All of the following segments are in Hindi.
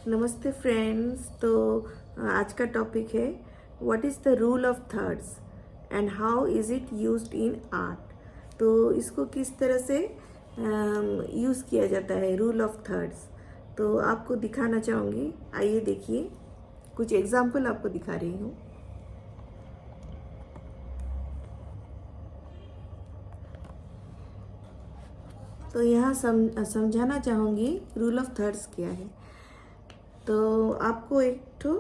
नमस्ते फ्रेंड्स। तो आज का टॉपिक है what is the rule of thirds and how is it used in art. तो इसको किस तरह से यूज़ किया जाता है रूल ऑफ थर्ड्स, तो आपको दिखाना चाहूँगी। आइए देखिए, कुछ एग्जाम्पल आपको दिखा रही हूँ। तो यहाँ समझाना चाहूँगी रूल ऑफ थर्ड्स क्या है। तो आपको एक तो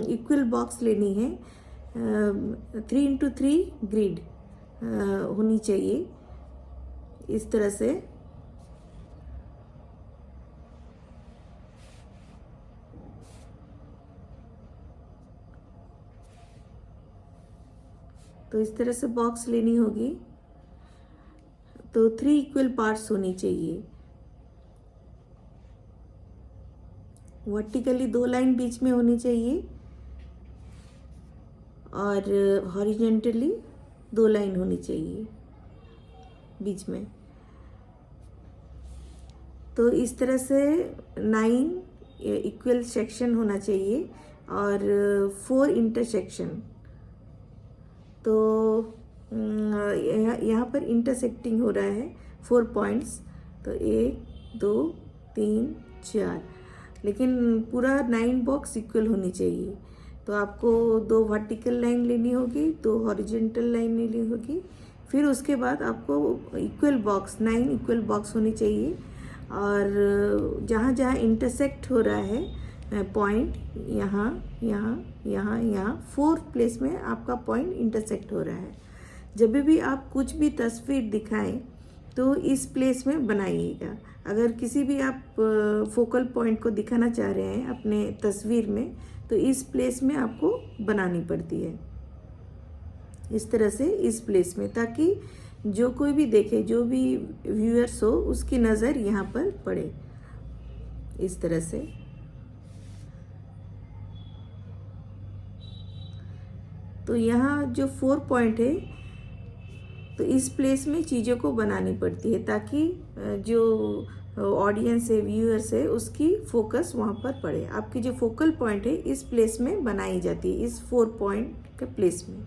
इक्वल बॉक्स लेनी है, 3x3 ग्रिड होनी चाहिए इस तरह से। तो इस तरह से बॉक्स लेनी होगी। तो 3 इक्वल पार्ट्स होनी चाहिए। वर्टिकली 2 लाइन बीच में होनी चाहिए और हॉरिजेंटली 2 लाइन होनी चाहिए बीच में। तो इस तरह से 9 इक्वल सेक्शन होना चाहिए और 4 इंटरसेक्शन। तो यहाँ पर इंटरसेक्टिंग हो रहा है 4 पॉइंट्स। तो 1 2 3 4, लेकिन पूरा 9 बॉक्स इक्वल होनी चाहिए। तो आपको 2 वर्टिकल लाइन लेनी होगी, 2 हॉरिजेंटल लाइन लेनी होगी। फिर उसके बाद आपको इक्वल बॉक्स 9 इक्वल बॉक्स होनी चाहिए। और जहाँ जहाँ इंटरसेक्ट हो रहा है पॉइंट, यहाँ यहाँ यहाँ यहाँ 4 प्लेस में आपका पॉइंट इंटरसेक्ट हो रहा है। जब भी आप कुछ भी तस्वीर दिखाएं तो इस प्लेस में बनाइएगा। अगर किसी भी आप फोकल पॉइंट को दिखाना चाह रहे हैं अपने तस्वीर में, तो इस प्लेस में आपको बनानी पड़ती है इस तरह से, इस प्लेस में, ताकि जो कोई भी देखे, जो भी व्यूअर्स हो, उसकी नज़र यहाँ पर पड़े इस तरह से। तो यहाँ जो 4 पॉइंट है, तो इस प्लेस में चीज़ों को बनानी पड़ती है ताकि जो ऑडियंस है, व्यूअर्स है, उसकी फोकस वहाँ पर पड़े। आपकी जो फोकल पॉइंट है इस प्लेस में बनाई जाती है, इस 4 पॉइंट के प्लेस में।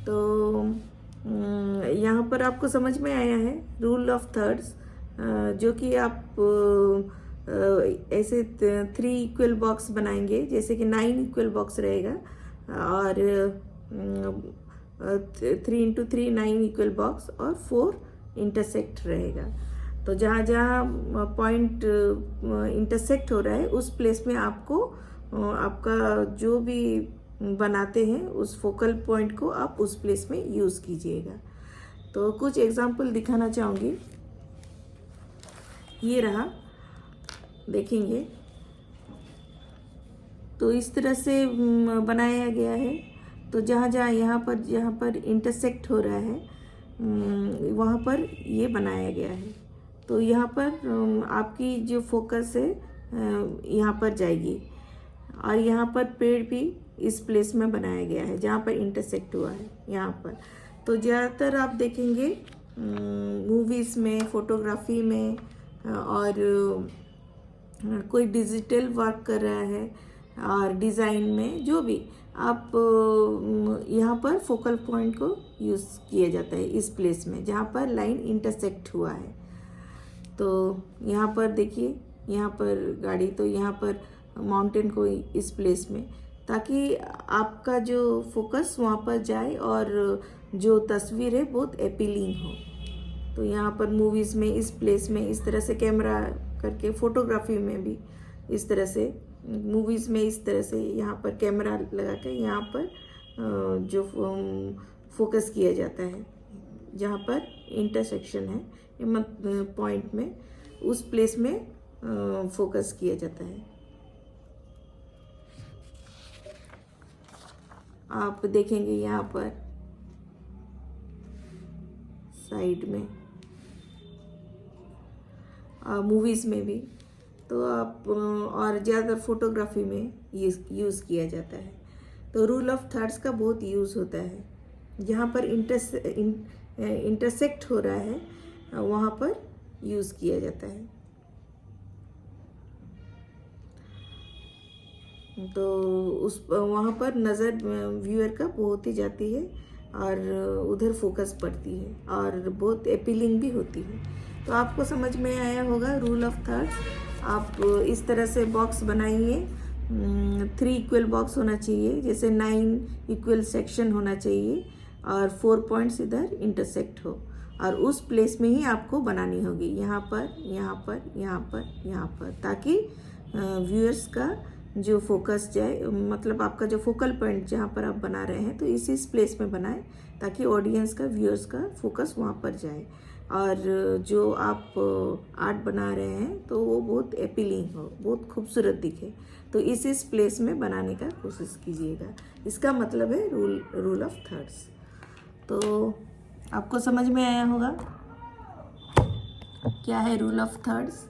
तो यहाँ पर आपको समझ में आया है रूल ऑफ थर्ड्स, जो कि आप ऐसे 3 इक्वल बॉक्स बनाएंगे, जैसे कि 9 इक्वल बॉक्स रहेगा और 3x3 9 इक्वल बॉक्स और 4 इंटरसेक्ट रहेगा। तो जहाँ जहाँ पॉइंट इंटरसेक्ट हो रहा है उस प्लेस में आपको आपका जो भी बनाते हैं उस फोकल पॉइंट को आप उस प्लेस में यूज़ कीजिएगा। तो कुछ एग्जांपल दिखाना चाहूँगी। ये रहा, देखेंगे तो इस तरह से बनाया गया है। तो जहाँ जहाँ यहाँ पर इंटरसेक्ट हो रहा है वहाँ पर ये बनाया गया है। तो यहाँ पर आपकी जो फोकस है यहाँ पर जाएगी और यहाँ पर पेड़ भी इस प्लेस में बनाया गया है जहाँ पर इंटरसेक्ट हुआ है यहाँ पर। तो ज़्यादातर आप देखेंगे मूवीज़ में, फोटोग्राफी में, और कोई डिजिटल वर्क कर रहा है और डिज़ाइन में, जो भी आप यहाँ पर फोकल पॉइंट को यूज़ किया जाता है इस प्लेस में जहाँ पर लाइन इंटरसेक्ट हुआ है। तो यहाँ पर देखिए, यहाँ पर गाड़ी, तो यहाँ पर माउंटेन को इस प्लेस में, ताकि आपका जो फोकस वहाँ पर जाए और जो तस्वीर है बहुत अपीलिंग हो। तो यहाँ पर मूवीज़ में इस प्लेस में इस तरह से कैमरा करके, फोटोग्राफी में भी इस तरह से, मूवीज़ में इस तरह से यहाँ पर कैमरा लगा के यहाँ पर जो फोकस किया जाता है जहाँ पर इंटरसेक्शन है पॉइंट में, उस प्लेस में फोकस किया जाता है। आप देखेंगे यहाँ पर साइड में मूवीज़ में भी, तो आप और ज़्यादातर फोटोग्राफी में यूज़ किया जाता है। तो रूल ऑफ थर्ड्स का बहुत यूज़ होता है। जहाँ पर इंटरसेक्ट हो रहा है वहाँ पर यूज़ किया जाता है। तो उस वहाँ पर नज़र व्यूअर का बहुत ही जाती है और उधर फोकस पड़ती है और बहुत अपीलिंग भी होती है। तो आपको समझ में आया होगा रूल ऑफ थर्ड्स। आप इस तरह से बॉक्स बनाइए, 3 इक्वल बॉक्स होना चाहिए, जैसे 9 इक्वल सेक्शन होना चाहिए और 4 पॉइंट्स इधर इंटरसेक्ट हो, और उस प्लेस में ही आपको बनानी होगी, यहाँ पर, यहाँ पर, यहाँ पर, यहाँ पर, ताकि व्यूअर्स का जो फोकस जाए, मतलब आपका जो फोकल पॉइंट जहाँ पर आप बना रहे हैं तो इसी प्लेस में बनाएं ताकि ऑडियंस का, व्यूअर्स का फोकस वहाँ पर जाए और जो आप आर्ट बना रहे हैं तो वो बहुत अपीलिंग हो, बहुत खूबसूरत दिखे। तो इस प्लेस में बनाने का कोशिश कीजिएगा। इसका मतलब है रूल ऑफ थर्ड्स। तो आपको समझ में आया होगा क्या है रूल ऑफ थर्ड्स।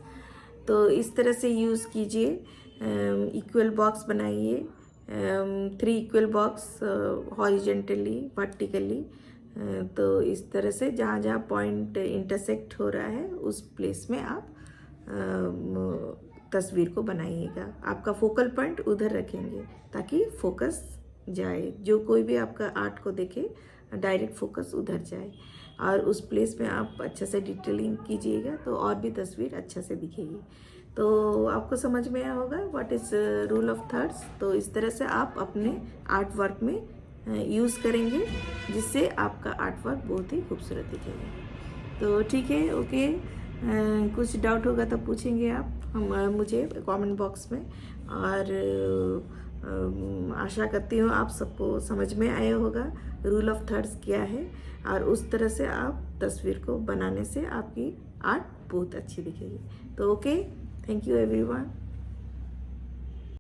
तो इस तरह से यूज़ कीजिए, इक्वल बॉक्स बनाइए, 3 इक्वल बॉक्स हॉरिजेंटली, वर्टिकली। तो इस तरह से जहाँ जहाँ पॉइंट इंटरसेक्ट हो रहा है उस प्लेस में आप तस्वीर को बनाइएगा। आपका फोकल पॉइंट उधर रखेंगे ताकि फोकस जाए, जो कोई भी आपका आर्ट को देखे डायरेक्ट फोकस उधर जाए, और उस प्लेस में आप अच्छा से डिटेलिंग कीजिएगा तो और भी तस्वीर अच्छा से दिखेगी। तो आपको समझ में आया होगा what is rule of thirds. तो इस तरह से आप अपने आर्ट वर्क में यूज़ करेंगे जिससे आपका आर्ट वर्क बहुत ही खूबसूरत दिखेगा। तो ठीक है, ओके। कुछ डाउट होगा तो पूछेंगे आप मुझे कमेंट बॉक्स में, और आशा करती हूँ आप सबको समझ में आया होगा रूल ऑफ थर्ड्स क्या है, और उस तरह से आप तस्वीर को बनाने से आपकी आर्ट बहुत अच्छी दिखेगी। तो ओके, थैंक यू एवरीवन।